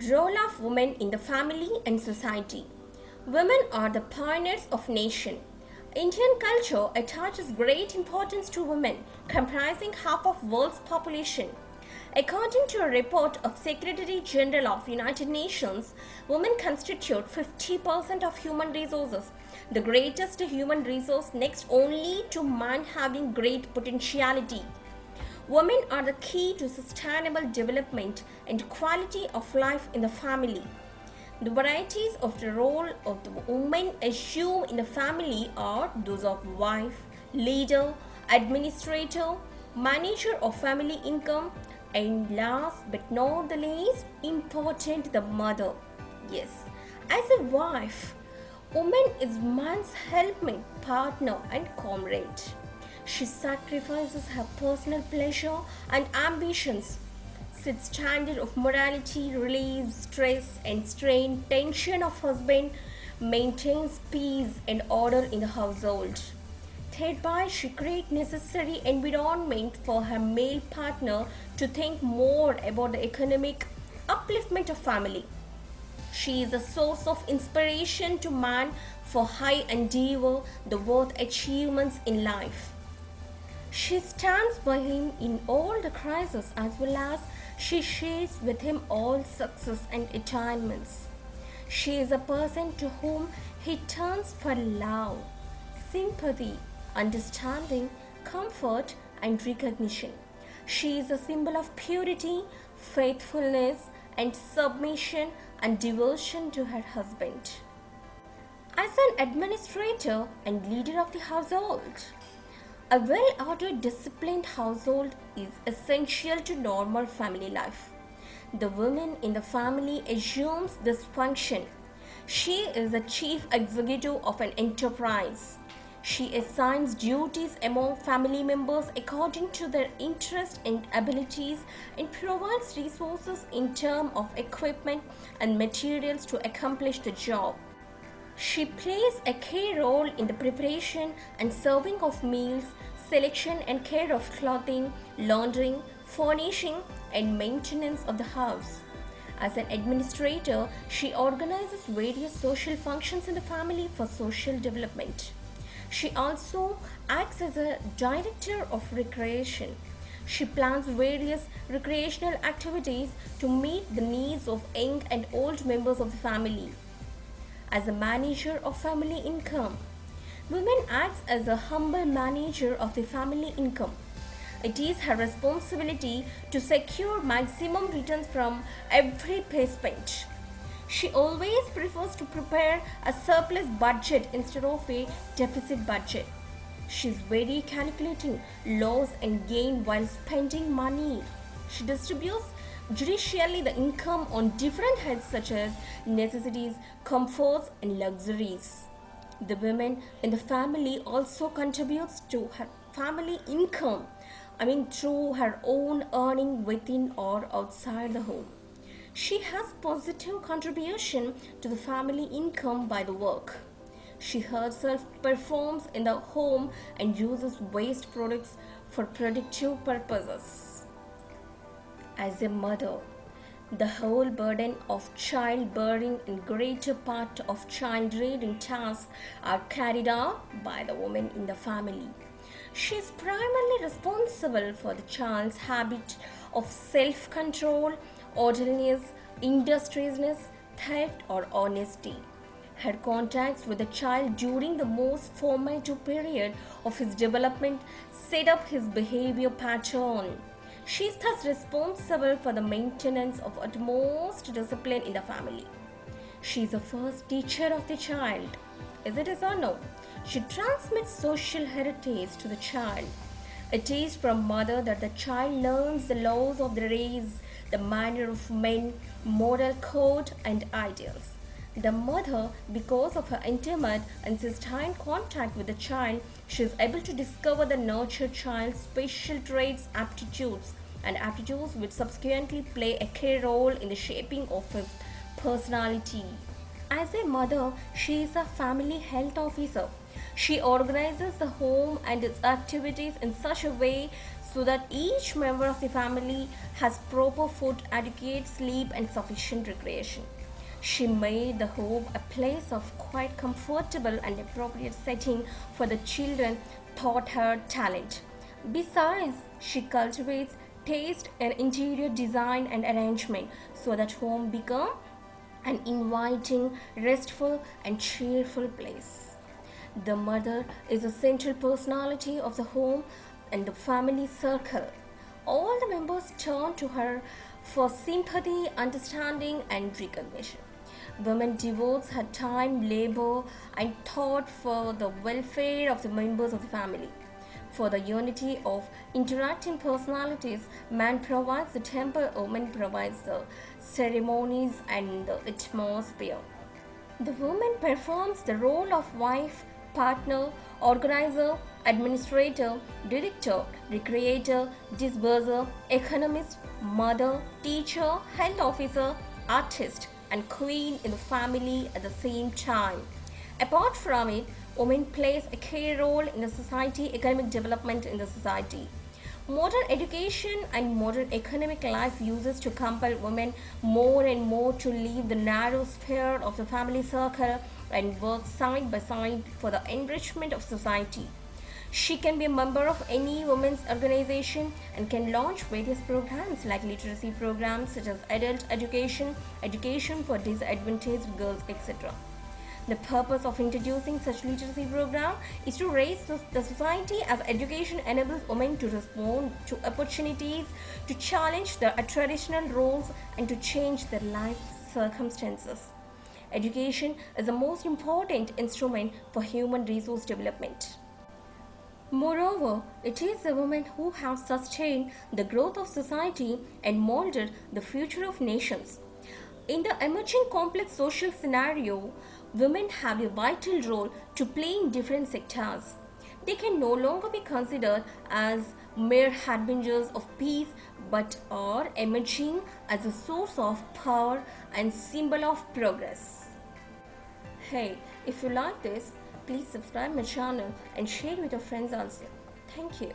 Role of women in the family and society. Women are the pioneers of nation. Indian culture attaches great importance to women, comprising half of world's population. According to a report of Secretary General of United Nations, women constitute 50% of human resources, the greatest human resource next only to man having great potentiality. Women are the key to sustainable development and quality of life in the family. The varieties of the role of the woman assume in the family are those of wife, leader, administrator, manager of family income, and last but not the least important, the mother. Yes, as a wife, woman is man's helpmate, partner, and comrade. She sacrifices her personal pleasure and ambitions, sets standard of morality, relieves stress and strain, tension of husband, maintains peace and order in the household. Thereby, she creates necessary environment for her male partner to think more about the economic upliftment of family. She is a source of inspiration to man for high endeavor, the worth achievements in life. She stands by him in all the crises as well as she shares with him all success and attainments. She is a person to whom he turns for love, sympathy, understanding, comfort, and recognition. She is a symbol of purity, faithfulness, and submission and devotion to her husband. As an administrator and leader of the household, a well ordered, disciplined household is essential to normal family life. The woman in the family assumes this function. She is the chief executive of an enterprise. She assigns duties among family members according to their interests and abilities and provides resources in terms of equipment and materials to accomplish the job. She plays a key role in the preparation and serving of meals, selection and care of clothing, laundering, furnishing, and maintenance of the house. As an administrator, she organizes various social functions in the family for social development. She also acts as a director of recreation. She plans various recreational activities to meet the needs of young and old members of the family. As a manager of family income, women acts as a humble manager of the family income. It is her responsibility to secure maximum returns from every pay spent. She always prefers to prepare a surplus budget instead of a deficit budget. She is very calculating loss and gain while spending money. She distributes judicially the income on different heads such as necessities, comforts, and luxuries. The woman in the family also contributes to her family income, through her own earning within or outside the home. She has positive contribution to the family income by the work. She herself performs in the home and uses waste products for productive purposes. As a mother, the whole burden of childbearing and greater part of child rearing tasks are carried out by the woman in the family. She is primarily responsible for the child's habit of self control, orderliness, industriousness, theft, or honesty. Her contacts with the child during the most formative period of his development set up his behavior pattern. She is thus responsible for the maintenance of utmost discipline in the family. She is the first teacher of the child. Is it or no? She transmits social heritage to the child. It is from mother that the child learns the laws of the race, the manner of men, moral code, and ideals. The mother, because of her intimate and sustained contact with the child, she is able to discover the nurtured child's special traits, aptitudes, and aptitudes which subsequently play a key role in the shaping of his personality. As a mother, she is a family health officer. She organizes the home and its activities in such a way so that each member of the family has proper food, adequate sleep, and sufficient recreation. She made the home a place of quite comfortable and appropriate setting for the children, taught her talent. Besides, she cultivates taste in interior design and arrangement so that home become an inviting, restful, and cheerful place. The mother is the central personality of the home and the family circle. All the members turn to her for sympathy, understanding, and recognition. Women devotes her time, labor, and thought for the welfare of the members of the family. For the unity of interacting personalities, man provides the temple, woman provides the ceremonies and the atmosphere. The woman performs the role of wife, partner, organizer, administrator, director, recreator, disburser, economist, mother, teacher, health officer, artist, and queen in the family at the same time. Apart from it, women plays a key role in the society economic development in the society. Modern education and modern economic life uses to compel women more and more to leave the narrow sphere of the family circle and work side by side for the enrichment of society. She can be a member of any women's organization and can launch various programs like literacy programs such as adult education, education for disadvantaged girls, etc. The purpose of introducing such literacy program is to raise the society as education enables women to respond to opportunities, to challenge their traditional roles, and to change their life circumstances. Education is the most important instrument for human resource development. Moreover, it is the women who have sustained the growth of society and molded the future of nations. In the emerging complex social scenario, women have a vital role to play in different sectors. They can no longer be considered as mere harbingers of peace but are emerging as a source of power and symbol of progress. Hey, if you like this, please subscribe my channel and share with your friends also. Thank you.